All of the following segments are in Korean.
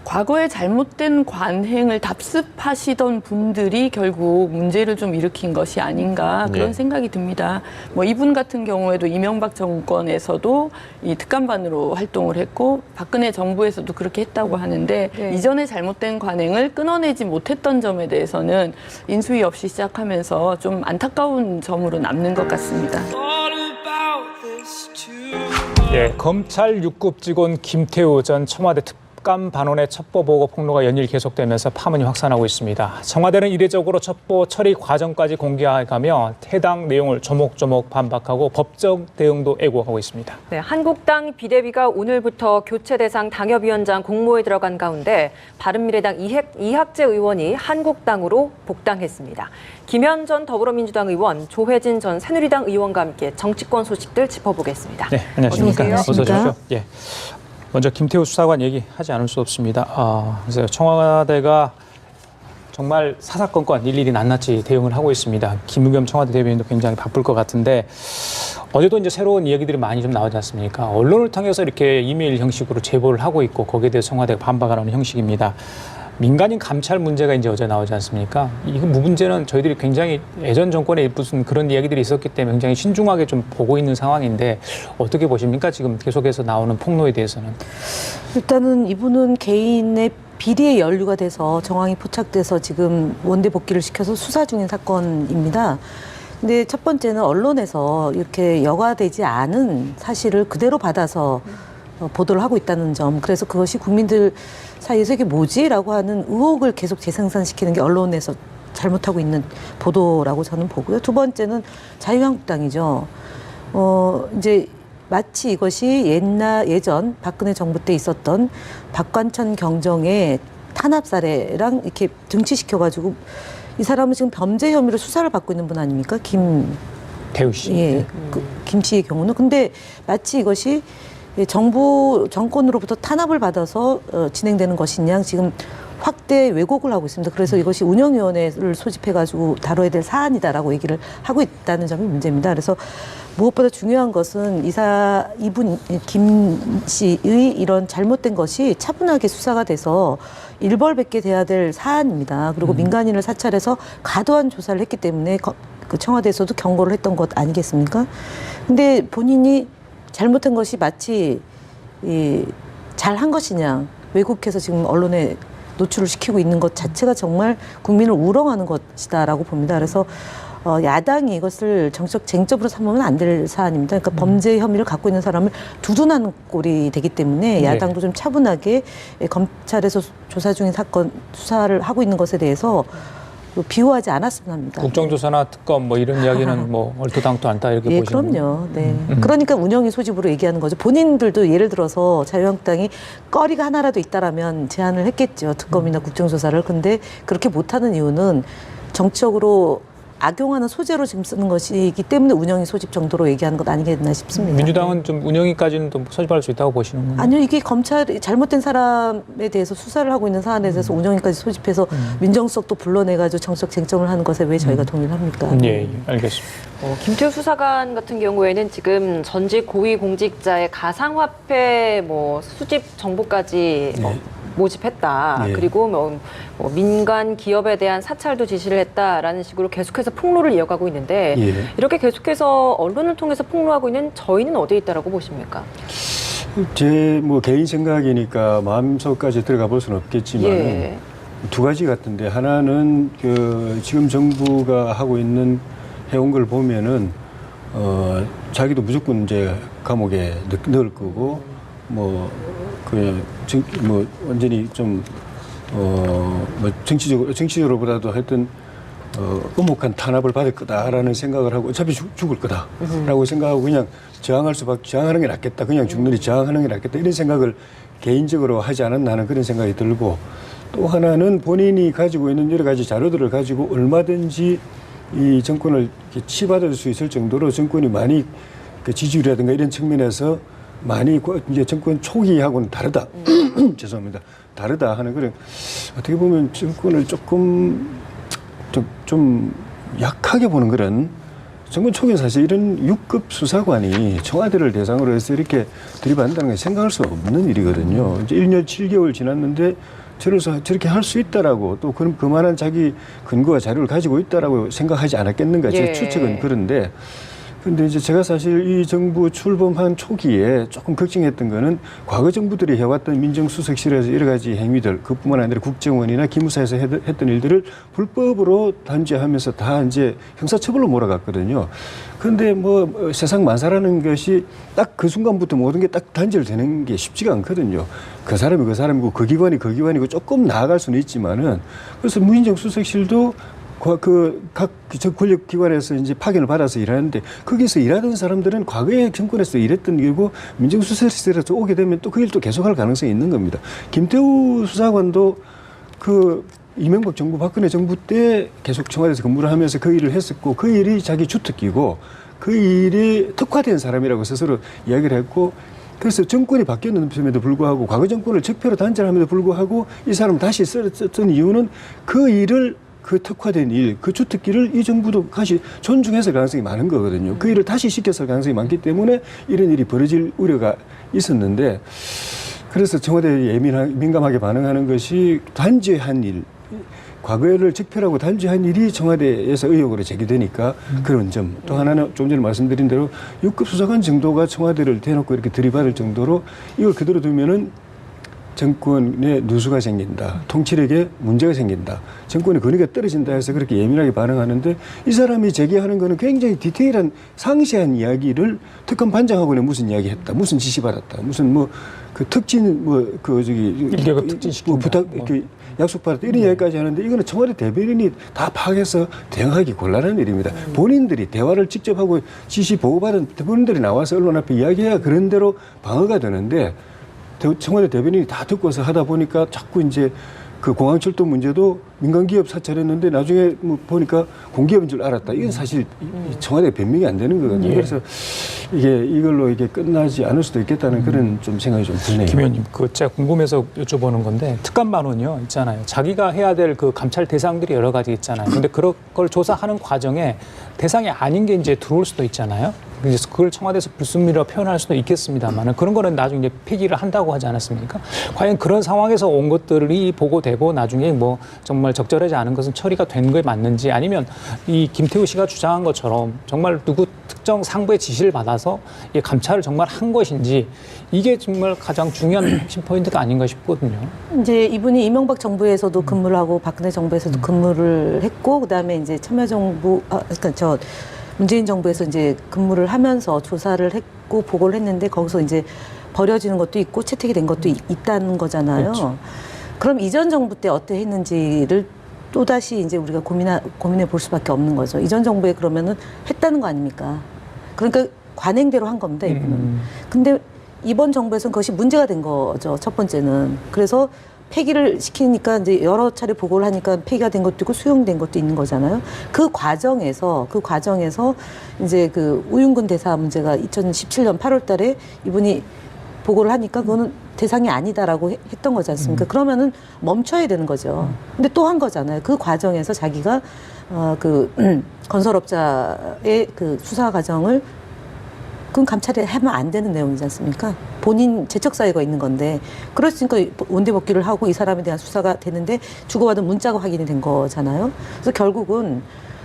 과거에 잘못된 관행을 답습하시던 분들이 결국 문제를 좀 일으킨 것이 아닌가 그런 생각이 듭니다. 뭐 이분 같은 경우에도 이명박 정권에서도 이 특감반으로 활동을 했고 박근혜 정부에서도 그렇게 했다고 하는데 이전에 잘못된 관행을 끊어내지 못했던 점에 대해서는 인수위 없이 시작하면서 좀 안타까운 점으로 남는 것 같습니다. 예, 검찰 6급 직원 김태우 전 청와대 특감반원의 첩보 보고 폭로가 연일 계속되면서 파문이 확산하고 있습니다. 청와대는 이례적으로 첩보 처리 과정까지 공개하며 해당 내용을 조목조목 반박하고 법적 대응도 예고하고 있습니다. 네, 한국당 비대위가 오늘부터 교체 대상 당협위원장 공모에 들어간 가운데 바른미래당 이학재 의원이 한국당으로 복당했습니다. 김현 전 더불어민주당 의원, 조혜진 전 새누리당 의원과 함께 정치권 소식들 짚어보겠습니다. 네, 안녕하십니까. 어서 어서 오십시오. 예. 먼저 김태우 수사관 얘기하지 않을 수 없습니다. 그래서 청와대가 정말 사사건건 일일이 낱낱이 대응을 하고 있습니다. 김의겸 청와대 대변인도 굉장히 바쁠 것 같은데 어제도 이제 새로운 이야기들이 많이 좀 나오지 않습니까? 언론을 통해서 이렇게 이메일 형식으로 제보를 하고 있고 거기에 대해서 청와대가 반박하는 형식입니다. 민간인 감찰 문제가 이제 어제 나오지 않습니까? 이 문제는 저희들이 굉장히 예전 정권에 무슨 그런 이야기들이 있었기 때문에 굉장히 신중하게 좀 보고 있는 상황인데 어떻게 보십니까? 지금 계속해서 나오는 폭로에 대해서는. 일단은 이분은 개인의 비리에 연루가 돼서 정황이 포착돼서 지금 원대 복귀를 시켜서 수사 중인 사건입니다. 근데 첫 번째는 언론에서 이렇게 여과되지 않은 사실을 그대로 받아서 보도를 하고 있다는 점. 그래서 그것이 국민들 사이에서 이게 뭐지라고 하는 의혹을 계속 재생산시키는 게 언론에서 잘못하고 있는 보도라고 저는 보고요. 두 번째는 자유한국당이죠. 이제 마치 이것이 예전 박근혜 정부 때 있었던 박관천 경정의 탄압 사례랑 이렇게 등치시켜가지고 이 사람은 지금 범죄 혐의로 수사를 받고 있는 분 아닙니까? 태우 씨. 예, 김 씨의 경우는. 근데 마치 이것이 정권으로부터 탄압을 받아서 진행되는 것이냐 지금 확대 왜곡을 하고 있습니다. 그래서 이것이 운영위원회를 소집해가지고 다뤄야 될 사안이다라고 얘기를 하고 있다는 점이 문제입니다. 그래서 무엇보다 중요한 것은 이분 김 씨의 이런 잘못된 것이 차분하게 수사가 돼서 일벌백계 돼야 될 사안입니다. 그리고 민간인을 사찰해서 과도한 조사를 했기 때문에 그 청와대에서도 경고를 했던 것 아니겠습니까? 근데 본인이 잘못한 것이 마치 잘한 것이냐 왜곡해서 지금 언론에 노출을 시키고 있는 것 자체가 정말 국민을 우롱하는 것이다라고 봅니다. 그래서 야당이 이것을 정치적 쟁점으로 삼으면 안 될 사안입니다. 그러니까 범죄 혐의를 갖고 있는 사람을 두둔하는 꼴이 되기 때문에 야당도 좀 차분하게 검찰에서 조사 중인 사건 수사를 하고 있는 것에 대해서 비호하지 않았으면 합니다. 국정조사나 특검 뭐 이런 이야기는 뭐 얼토당토 않다 이렇게 예, 보시는 그럼요. 네. 그러니까 운영위 소집으로 얘기하는 거죠. 본인들도 예를 들어서 자유한국당이 거리가 하나라도 있다라면 제안을 했겠죠. 특검이나 국정조사를. 근데 그렇게 못하는 이유는 정치적으로 악용하는 소재로 지금 쓰는 것이기 때문에 운영위 소집 정도로 얘기하는 것 아니겠나 싶습니다. 민주당은 좀 운영위까지는 또 소집할 수 있다고 보시는 건가요? 아니요. 이게 검찰이 잘못된 사람에 대해서 수사를 하고 있는 사안에 대해서 운영위까지 소집해서 민정수석도 불러내가지고 정치적 쟁점을 하는 것에 왜 저희가 동의를 합니까? 예, 알겠습니다. 김태우 수사관 같은 경우에는 지금 전직 고위공직자의 가상화폐 수집 정보까지 모집했다. 그리고 민간 기업에 대한 사찰도 지시를 했다라는 식으로 계속해서 폭로를 이어가고 있는데 이렇게 계속해서 언론을 통해서 폭로하고 있는 저희는 어디에 있다라고 보십니까? 제 개인 생각이니까 마음속까지 들어가 볼 수는 없겠지만 두 가지 같은데 하나는 지금 정부가 하고 있는 해온 걸 보면은 자기도 무조건 이제 감옥에 넣을 거고 완전히 좀 정치적으로보다도 하여튼 엄혹한 탄압을 받을 거다라는 생각을 하고 어차피 죽을 거다라고 생각하고 그냥 저항하는 게 낫겠다. 그냥 죽느니 저항하는 게 낫겠다. 이런 생각을 개인적으로 하지 않았나 하는 그런 생각이 들고 또 하나는 본인이 가지고 있는 여러 가지 자료들을 가지고 얼마든지 이 정권을 치받을 수 있을 정도로 정권이 많이 지지율이라든가 이런 측면에서 많이 이제 정권 초기하고는 다르다. 죄송합니다. 다르다 하는 그런 어떻게 보면 정권을 조금 좀 약하게 보는 그런 정권 초기에 사실 이런 6급 수사관이 청와대를 대상으로 해서 이렇게 들이받는다는 건 생각할 수 없는 일이거든요. 이제 1년 7개월 지났는데 저렇게 할 수 있다라고 또 그만한 자기 근거와 자료를 가지고 있다라고 생각하지 않았겠는가 제 예. 추측은 그런데 근데 이제 제가 사실 이 정부 출범한 초기에 조금 걱정했던 거는 과거 정부들이 해왔던 민정수석실에서 여러 가지 행위들 그뿐만 아니라 국정원이나 기무사에서 했던 일들을 불법으로 단죄하면서 다 이제 형사처벌로 몰아갔거든요. 그런데 뭐 세상 만사라는 것이 딱 그 순간부터 모든 게 딱 단절되는 게 쉽지가 않거든요. 그 사람이 그 사람이고 그 기관이 그 기관이고 조금 나아갈 수는 있지만은 그래서 민정수석실도 각 권력기관에서 이제 파견을 받아서 일하는데 거기서 일하던 사람들은 과거에 정권에서 일했던 일이고 민정수석실에서 오게 되면 또 그 일도 계속할 가능성이 있는 겁니다. 김태우 수사관도 그 이명박 정부 박근혜 정부 때 계속 청와대에서 근무를 하면서 그 일을 했었고 그 일이 자기 주특기고 그 일이 특화된 사람이라고 스스로 이야기를 했고 그래서 정권이 바뀌었음에도 불구하고 과거 정권을 적폐로 단죄함에도 불구하고 이 사람을 다시 썼던 이유는 그 일을 그 특화된 일, 그 주특기를 이 정부도 다시 존중해서 가능성이 많은 거거든요. 그 일을 다시 시켜서 가능성이 많기 때문에 이런 일이 벌어질 우려가 있었는데 그래서 청와대에 민감하게 반응하는 것이 단죄한 일, 과거를 적폐라고 단죄한 일이 청와대에서 의혹으로 제기되니까 그런 점. 또 하나는 좀 전에 말씀드린 대로 6급 수사관 정도가 청와대를 대놓고 이렇게 들이받을 정도로 이걸 그대로 두면은 정권에 누수가 생긴다. 통치력에 문제가 생긴다. 정권의 권위가 떨어진다 해서 그렇게 예민하게 반응하는데 이 사람이 제기하는 거는 굉장히 디테일한 상세한 이야기를 특검 반장하고는 무슨 이야기 했다. 무슨 지시 받았다. 무슨 뭐 그 특진 일개급 특진시킨다. 부탁 약속 받았다. 이런 이야기까지 하는데 이거는 청와대 대변인이 다 파악해서 대응하기 곤란한 일입니다. 본인들이 대화를 직접 하고 지시 보고받은 본인들이 나와서 언론 앞에 이야기해야 그런 대로 방어가 되는데 청와대 대변인이 다 듣고서 하다 보니까 자꾸 이제 그 공항철도 문제도 민간기업 사찰했는데 나중에 뭐 보니까 공기업인 줄 알았다. 이건 사실 청와대 변명이 안 되는 거거든요. 예. 그래서 이걸로 이게 끝나지 않을 수도 있겠다는 그런 좀 생각이 좀 드네요. 김 의원님, 그 제가 궁금해서 여쭤보는 건데 특감반원이요 있잖아요. 자기가 해야 될 그 감찰 대상들이 여러 가지 있잖아요. 근데 그런 걸 조사하는 과정에 대상이 아닌 게 이제 들어올 수도 있잖아요. 그래서 그걸 청와대에서 불순미로 표현할 수도 있겠습니다만 그런 거는 나중에 이제 폐기를 한다고 하지 않았습니까? 과연 그런 상황에서 온 것들이 보고되고 나중에 뭐 정말 적절하지 않은 것은 처리가 된 거에 맞는지 아니면 이 김태우 씨가 주장한 것처럼 정말 누구 특정 상부의 지시를 받아서 이 감찰을 정말 한 것인지 이게 정말 가장 중요한 핵심 포인트가 아닌가 싶거든요. 이제 이분이 이명박 정부에서도 근무를 하고 박근혜 정부에서도 근무를 했고 그다음에 이제 참여정부 그러니까 문재인 정부에서 이제 근무를 하면서 조사를 했고 보고를 했는데 거기서 이제 버려지는 것도 있고 채택이 된 것도 있다는 거잖아요. 그렇죠. 그럼 이전 정부 때 어떻게 했는지를 또다시 이제 우리가 고민해 볼 수밖에 없는 거죠. 이전 정부에 그러면은 했다는 거 아닙니까? 그러니까 관행대로 한 겁니다, 이분은. 근데 이번 정부에서는 그것이 문제가 된 거죠, 첫 번째는. 그래서 폐기를 시키니까 이제 여러 차례 보고를 하니까 폐기가 된 것도 있고 수용된 것도 있는 거잖아요. 그 과정에서 이제 그 우윤근 대사 문제가 2017년 8월 달에 이분이 보고를 하니까 그거는 대상이 아니다라고 했던 거지 않습니까? 그러면은 멈춰야 되는 거죠. 근데 또 한 거잖아요. 그 과정에서 자기가 건설업자의 그 수사 과정을 그건 감찰이 하면 안 되는 내용이지 않습니까? 본인 재척 사유가 있는 건데 그랬으니까 원대복귀를 하고 이 사람에 대한 수사가 되는데 주고받은 문자가 확인이 된 거잖아요. 그래서 결국은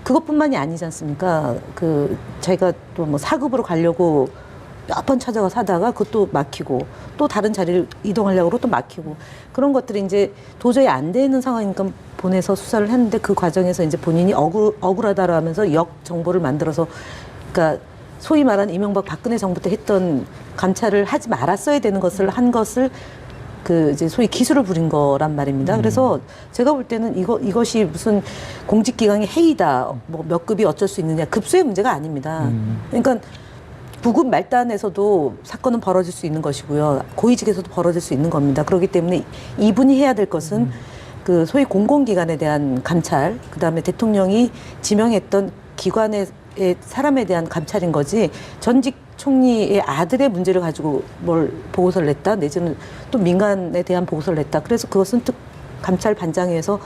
그것뿐만이 아니지 않습니까? 자기가 또 뭐 사급으로 가려고 몇 번 찾아가서 하다가 그것도 막히고 또 다른 자리를 이동하려고 또 막히고 그런 것들이 이제 도저히 안 되는 상황이니까 보내서 수사를 했는데 그 과정에서 이제 본인이 억울하다고 하면서 역 정보를 만들어서 그러니까 소위 말하는 이명박 박근혜 정부 때 했던 감찰을 하지 말았어야 되는 것을 한 것을 이제 소위 기술을 부린 거란 말입니다. 그래서 제가 볼 때는 이것이 무슨 공직기강의 해이다, 뭐 몇 급이 어쩔 수 있느냐, 급수의 문제가 아닙니다. 그러니까 부급 말단에서도 사건은 벌어질 수 있는 것이고요. 고위직에서도 벌어질 수 있는 겁니다. 그렇기 때문에 이분이 해야 될 것은 그 소위 공공기관에 대한 감찰, 그다음에 대통령이 지명했던 기관의 사람에 대한 감찰인 거지 전직 총리의 아들의 문제를 가지고 뭘 보고서를 냈다 내지는 또 민간에 대한 보고서를 냈다. 그래서 그것은 감찰 반장에서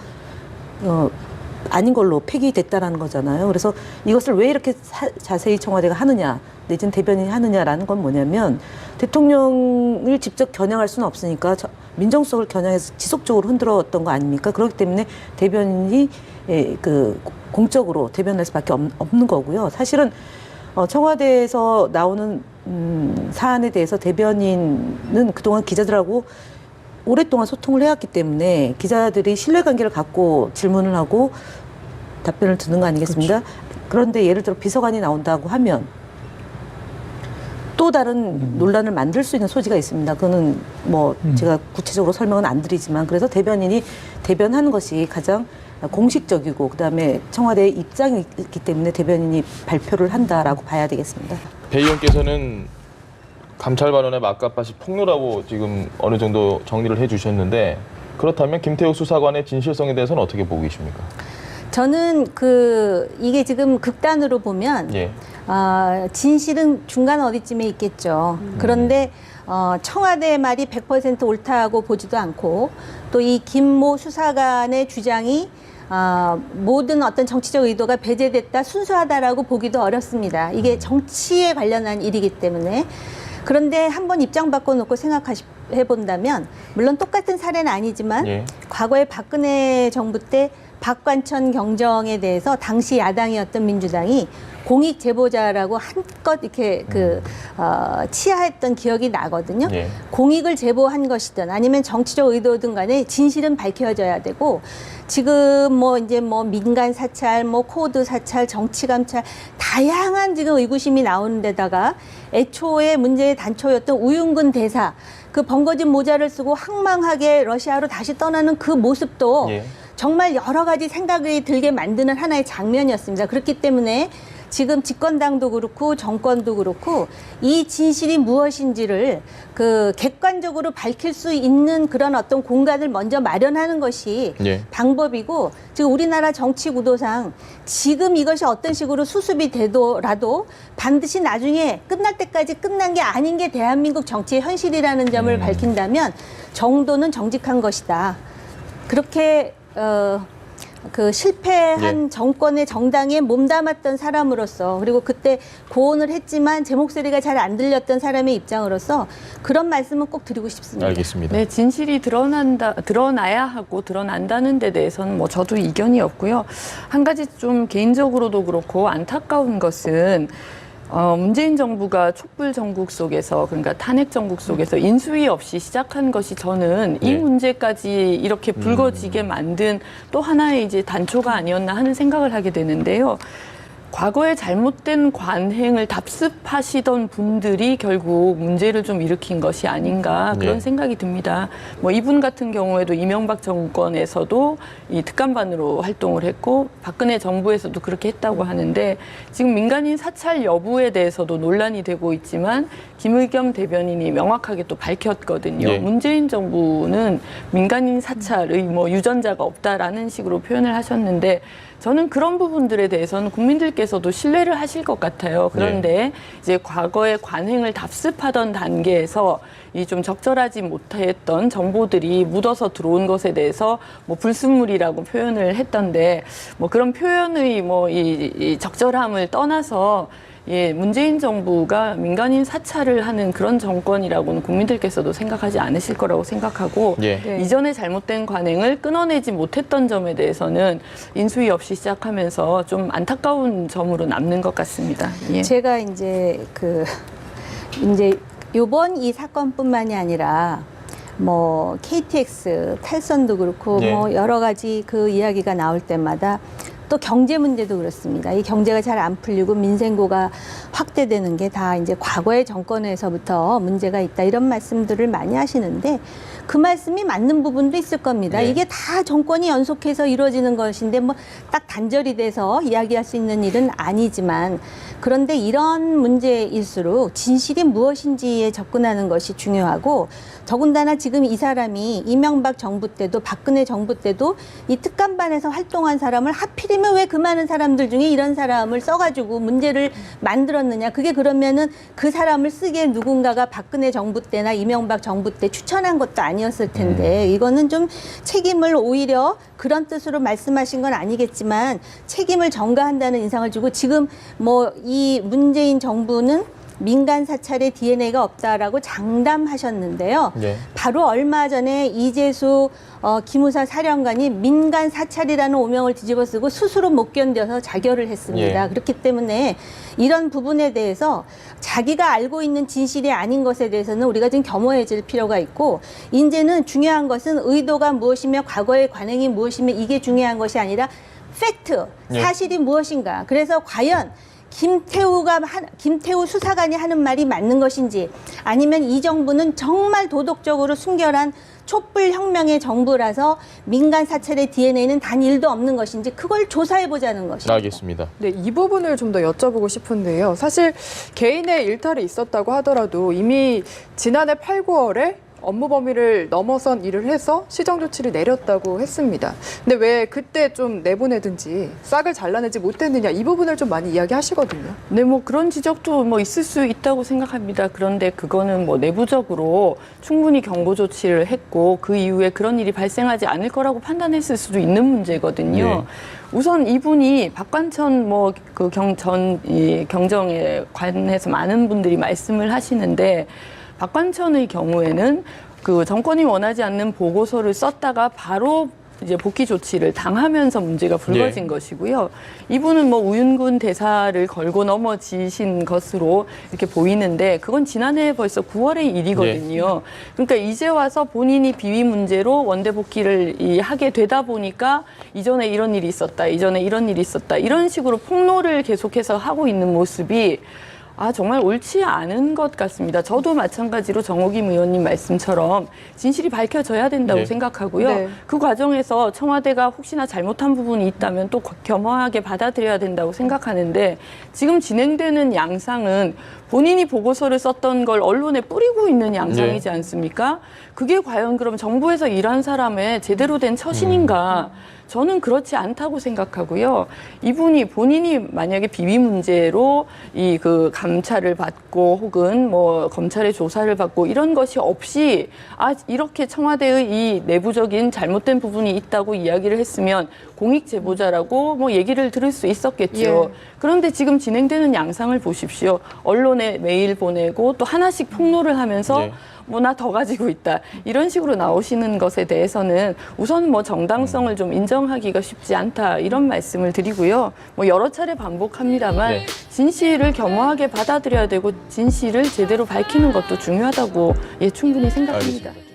아닌 걸로 폐기됐다라는 거잖아요. 그래서 이것을 왜 이렇게 자세히 청와대가 하느냐, 내지는 대변인이 하느냐라는 건 뭐냐면 대통령을 직접 겨냥할 수는 없으니까 민정수석을 겨냥해서 지속적으로 흔들었던 거 아닙니까? 그렇기 때문에 대변인이 공적으로 대변할 수밖에 없는 거고요. 사실은 청와대에서 나오는 사안에 대해서 대변인은 그동안 기자들하고 오랫동안 소통을 해왔기 때문에 기자들이 신뢰관계를 갖고 질문을 하고 답변을 듣는 거 아니겠습니까? 그렇죠. 그런데 예를 들어 비서관이 나온다고 하면 또 다른 논란을 만들 수 있는 소지가 있습니다. 그거는 뭐 제가 구체적으로 설명은 안 드리지만 그래서 대변인이 대변하는 것이 가장 공식적이고 그다음에 청와대의 입장이 있기 때문에 대변인이 발표를 한다라고 봐야 되겠습니다. 배 의원께서는 감찰 발언의 막가밭이 폭로라고 지금 어느 정도 정리를 해주셨는데 그렇다면 김태욱 수사관의 진실성에 대해서는 어떻게 보고 계십니까? 저는 이게 지금 극단으로 보면 예. 진실은 중간 어디쯤에 있겠죠. 그런데 청와대의 말이 100% 옳다고 보지도 않고 또 이 김모 수사관의 주장이 모든 어떤 정치적 의도가 배제됐다, 순수하다라고 보기도 어렵습니다. 이게 정치에 관련한 일이기 때문에. 그런데 한번 입장 바꿔놓고 생각해 본다면 물론 똑같은 사례는 아니지만 예. 과거에 박근혜 정부 때 박관천 경정에 대해서 당시 야당이었던 민주당이 공익 제보자라고 한껏 이렇게 치하했던 기억이 나거든요. 예. 공익을 제보한 것이든 아니면 정치적 의도든 간에 진실은 밝혀져야 되고 지금 이제 민간 사찰, 코드 사찰, 정치 감찰 다양한 지금 의구심이 나오는 데다가 애초에 문제의 단초였던 우윤근 대사 그 번거진 모자를 쓰고 황망하게 러시아로 다시 떠나는 그 모습도 예. 정말 여러 가지 생각이 들게 만드는 하나의 장면이었습니다. 그렇기 때문에 지금 집권당도 그렇고 정권도 그렇고 이 진실이 무엇인지를 객관적으로 밝힐 수 있는 그런 어떤 공간을 먼저 마련하는 것이 예. 방법이고 지금 우리나라 정치 구도상 지금 이것이 어떤 식으로 수습이 되더라도 반드시 나중에 끝날 때까지 끝난 게 아닌 게 대한민국 정치의 현실이라는 점을 밝힌다면 정도는 정직한 것이다. 그렇게 실패한 예. 정권의 정당에 몸담았던 사람으로서 그리고 그때 고언을 했지만 제 목소리가 잘 안 들렸던 사람의 입장으로서 그런 말씀은 꼭 드리고 싶습니다. 알겠습니다. 네, 진실이 드러나야 하고 드러난다는 데 대해서는 저도 이견이 없고요. 한 가지 좀 개인적으로도 그렇고 안타까운 것은 문재인 정부가 촛불 정국 속에서 그러니까 탄핵 정국 속에서 인수위 없이 시작한 것이 저는 이 네. 문제까지 이렇게 불거지게 만든 또 하나의 이제 단초가 아니었나 하는 생각을 하게 되는데요. 과거에 잘못된 관행을 답습하시던 분들이 결국 문제를 좀 일으킨 것이 아닌가 그런 네. 생각이 듭니다. 이분 같은 경우에도 이명박 정권에서도 이 특감반으로 활동을 했고 박근혜 정부에서도 그렇게 했다고 하는데 지금 민간인 사찰 여부에 대해서도 논란이 되고 있지만 김의겸 대변인이 명확하게 또 밝혔거든요. 네. 문재인 정부는 민간인 사찰의 유전자가 없다라는 식으로 표현을 하셨는데 저는 그런 부분들에 대해서는 국민들께서도 신뢰를 하실 것 같아요. 그런데 이제 과거의 관행을 답습하던 단계에서 이 좀 적절하지 못했던 정보들이 묻어서 들어온 것에 대해서 불순물이라고 표현을 했던데 그런 표현의 이 적절함을 떠나서 문재인 정부가 민간인 사찰을 하는 그런 정권이라고는 국민들께서도 생각하지 않으실 거라고 생각하고 예. 이전에 잘못된 관행을 끊어내지 못했던 점에 대해서는 인수위 없이 시작하면서 좀 안타까운 점으로 남는 것 같습니다. 예. 제가 이제 요번 이 사건뿐만이 아니라 KTX 탈선도 그렇고 네. 여러 가지 그 이야기가 나올 때마다 또 경제 문제도 그렇습니다. 이 경제가 잘 안 풀리고 민생고가 확대되는 게 다 이제 과거의 정권에서부터 문제가 있다 이런 말씀들을 많이 하시는데 그 말씀이 맞는 부분도 있을 겁니다. 네. 이게 다 정권이 연속해서 이루어지는 것인데 딱 단절이 돼서 이야기할 수 있는 일은 아니지만 그런데 이런 문제일수록 진실이 무엇인지에 접근하는 것이 중요하고 더군다나 지금 이 사람이 이명박 정부 때도 박근혜 정부 때도 이 특감반에서 활동한 사람을 하필이면 왜 그 많은 사람들 중에 이런 사람을 써가지고 문제를 만들었느냐. 그게 그러면은 그 사람을 쓰기에 누군가가 박근혜 정부 때나 이명박 정부 때 추천한 것도 아니었을 텐데 이거는 좀 책임을 오히려 그런 뜻으로 말씀하신 건 아니겠지만 책임을 전가한다는 인상을 주고 지금 뭐 이 문재인 정부는 민간 사찰에 DNA가 없다라고 장담하셨는데요. 네. 바로 얼마 전에 이재수 기무사 사령관이 민간 사찰이라는 오명을 뒤집어 쓰고 스스로 못 견뎌서 자결을 했습니다. 예. 그렇기 때문에 이런 부분에 대해서 자기가 알고 있는 진실이 아닌 것에 대해서는 우리가 좀 겸허해질 필요가 있고 이제는 중요한 것은 의도가 무엇이며 과거의 관행이 무엇이며 이게 중요한 것이 아니라 팩트, 예. 사실이 무엇인가. 그래서 과연 김태우 수사관이 하는 말이 맞는 것인지 아니면 이 정부는 정말 도덕적으로 순결한 촛불 혁명의 정부라서 민간 사찰의 DNA는 단 1도 없는 것인지 그걸 조사해 보자는 것입니다. 알겠습니다. 네, 이 부분을 좀 더 여쭤보고 싶은데요. 사실 개인의 일탈이 있었다고 하더라도 이미 지난해 8, 9월에 업무 범위를 넘어선 일을 해서 시정 조치를 내렸다고 했습니다. 근데 왜 그때 좀 내보내든지 싹을 잘라내지 못했느냐 이 부분을 좀 많이 이야기하시거든요. 네, 뭐 그런 지적도 뭐 있을 수 있다고 생각합니다. 그런데 그거는 뭐 내부적으로 충분히 경고 조치를 했고 그 이후에 그런 일이 발생하지 않을 거라고 판단했을 수도 있는 문제거든요. 네. 우선 이분이 박관천 뭐 그 경정에 관해서 많은 분들이 말씀을 하시는데 박관천의 경우에는 그 정권이 원하지 않는 보고서를 썼다가 바로 이제 복귀 조치를 당하면서 문제가 불거진 것이고요. 이분은 뭐 우윤근 대사를 걸고 넘어지신 것으로 이렇게 보이는데 그건 지난해 벌써 9월의 일이거든요. 그러니까 이제 와서 본인이 비위 문제로 원대 복귀를 하게 되다 보니까 이전에 이런 일이 있었다, 이전에 이런 일이 있었다 이런 식으로 폭로를 계속해서 하고 있는 모습이 정말 옳지 않은 것 같습니다. 저도 마찬가지로 정호김 의원님 말씀처럼 진실이 밝혀져야 된다고 네. 생각하고요. 네. 그 과정에서 청와대가 혹시나 잘못한 부분이 있다면 또 겸허하게 받아들여야 된다고 생각하는데 지금 진행되는 양상은 본인이 보고서를 썼던 걸 언론에 뿌리고 있는 양상이지 않습니까? 그게 과연 그럼 정부에서 일한 사람의 제대로 된 처신인가? 저는 그렇지 않다고 생각하고요. 이분이 본인이 만약에 비위 문제로 이 그 감찰을 받고 혹은 뭐 검찰의 조사를 받고 이런 것이 없이 이렇게 청와대의 이 내부적인 잘못된 부분이 있다고 이야기를 했으면 공익 제보자라고 뭐 얘기를 들을 수 있었겠죠. 예. 그런데 지금 진행되는 양상을 보십시오. 언론에 메일 보내고 또 하나씩 폭로를 하면서 네. 뭐 나 더 가지고 있다 이런 식으로 나오시는 것에 대해서는 우선 뭐 정당성을 좀 인정하기가 쉽지 않다 이런 말씀을 드리고요. 뭐 여러 차례 반복합니다만 네. 진실을 겸허하게 받아들여야 되고 진실을 제대로 밝히는 것도 중요하다고 충분히 생각합니다. 알겠습니다.